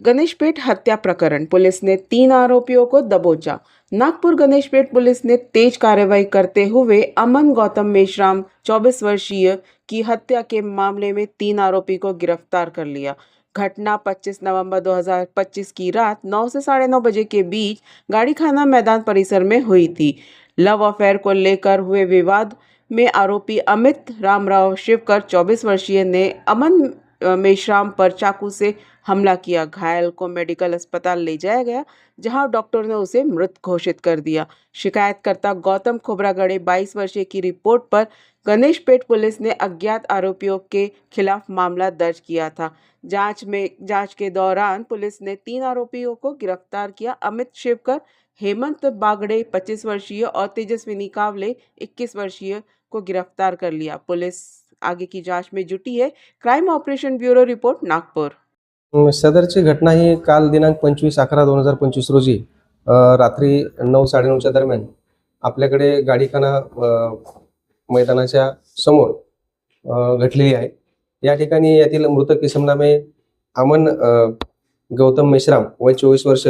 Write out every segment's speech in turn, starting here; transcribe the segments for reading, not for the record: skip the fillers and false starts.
गणेशपेट हत्या प्रकरण, पुलिस ने 3 आरोपियों को दबोचा। नागपुर गणेशपेट पुलिस ने तेज कार्रवाई करते हुए अमन गौतम मेश्राम 24 वर्षीय की हत्या के मामले में 3 आरोपी को गिरफ्तार कर लिया। घटना 25 नवंबर 2025 की रात 9 से 9:30 बजे के बीच गाड़ीखाना मैदान परिसर में हुई थी। लव अफेयर को लेकर हुए विवाद में आरोपी अमित रामराव शिवकर 24 वर्षीय ने अमन मेश्राम पर चाकू से हमला किया। घायल को मेडिकल अस्पताल ले जाया गया, जहां डॉक्टर ने उसे मृत घोषित कर दिया। शिकायतकर्ता गौतम खोबरागड़े 22 वर्षीय की रिपोर्ट पर गणेशपेट पुलिस ने अज्ञात आरोपियों के खिलाफ मामला दर्ज किया था। जांच के दौरान पुलिस ने 3 आरोपियों को गिरफ्तार किया। अमित शिवकर, हेमंत बागड़े 25 वर्षीय और तेजस्विनी कावले 21 वर्षीय को गिरफ्तार कर लिया। पुलिस आगे की जांच में जुटी है। Crime operation bureau report, Nagpur. सदरची घटना ही काल दिनांक 25/11/2025 रोजी रात्री 9-9:30च्या दरम्यान आपल्याकडे गाडीखाना मैदानाच्या समोर घडलेली आहे। या ठिकाणी यातील मृत इसम नामे अमन गौतम मेश्राम, वय 24 वर्ष,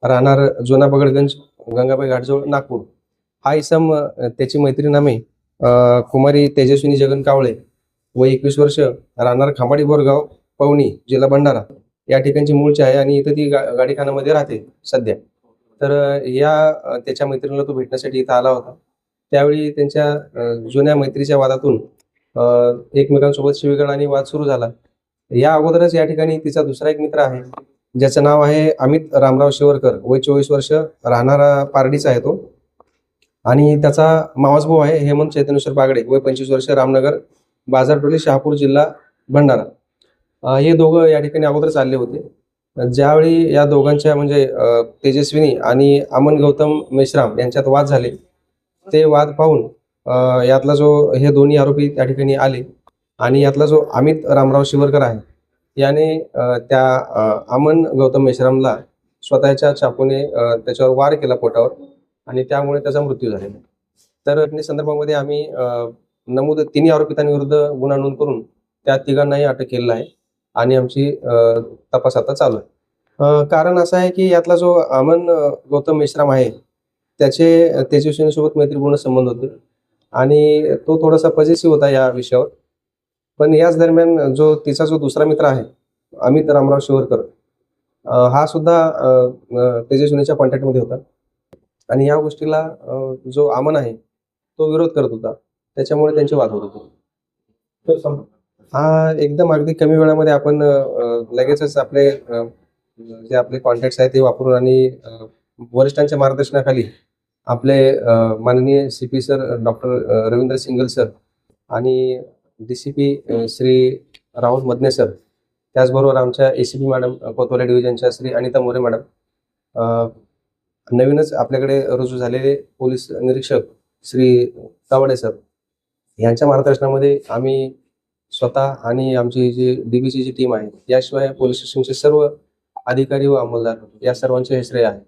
राहणार जुना बगडगंज, गंगाबाई घाटजवळ, नागपूर। हा इसम त्याची मैत्रीण नामे कुमारी तेजस्विनी जगन कावळे, वय 21 वर्ष, राहणार खांबाडी बोरगाव, पवनी, जिल्हा भंडारा या ठिकाणची मूळची आहे आणि इथं ती गाडीखानामध्ये राहते सध्या। तर त्याच्या मैत्रिणीला तो भेटण्यासाठी इथं आला होता। त्यावेळी त्यांच्या जुन्या मैत्रीच्या वादातून एकमेकांसोबत शिवीगाळ आणि वाद सुरू झाला। या अगोदरच या ठिकाणी तिचा दुसरा एक मित्र आहे, ज्याचं नाव आहे अमित रामराव शिवरकर, वय 24 वर्ष, राहणारा पारडीचा आहे तो, आणि त्याचा मावस भाऊ आहे हेमंत चैतन्येश्वर बागडे, वय 25 वर्ष, रामनगर बाजारटोली, शहापूर, जिल्हा भंडारा। हे दोघं या ठिकाणी अगोदर चालले होते। ज्यावेळी या दोघांच्या म्हणजे तेजस्विनी आणि अमन गौतम मेश्राम यांच्यात वाद झाले, ते वाद पाहून यातला जो हे दोन्ही आरोपी त्या ठिकाणी आले आणि यातला जो अमित रामराव शिवरकर आहे याने त्या अमन गौतम मेश्रामला स्वतःच्या चाकूने त्याच्यावर वार केला पोटावर आणि त्यामुळे त्याचा मृत्यू झालेला। तर या संदर्भामध्ये आम्ही नमूद तिन्ही आरोपितांविरुद्ध गुन्हा नोंद करून त्या तिघांनाही अटक केलेला आहे आणि आमची तपास आता चालू आहे। कारण असं आहे की यातला जो अमन गौतम मेश्राम आहे त्याचे तेजस्विनीसोबत मैत्रीपूर्ण संबंध होते आणि तो थोडासा पॉझिटिव्ह होता या विषयावर। पण याच दरम्यान तिचा जो दुसरा मित्र आहे अमित रामराव शिवरकर, हा सुद्धा तेजस्विनीच्या कॉन्टॅक्टमध्ये होता आणि या गोष्टीला जो अमन आहे तो विरोध करत होता, त्याच्यामुळे त्यांचे वाद होत होते। हा एकदम अगदी कमी वेळामध्ये आपण लगेचच आपले जे आपले कॉन्टॅक्ट्स आहेत ते वापरून आणि वरिष्ठांच्या मार्गदर्शनाखाली आपले माननीय CP sir doctor Ravindra single sir आणि DCP श्री राहुल मदने सर, त्याचबरोबर आमच्या ACP मॅडम कोतवाल डिव्हिजनच्या श्री अनिता मोरे मॅडम, नवीनच आपल्याकडे रुजू झालेले पोलीस निरीक्षक श्री तावडे सर यांच्या मार्गदर्शनामध्ये आम्ही स्वतः आणि आमची जी DBची जी टीम आहे, याशिवाय पोलीस स्टेशनचे सर्व अधिकारी व अंमलदार या सर्वांचे हे श्रेय आहे।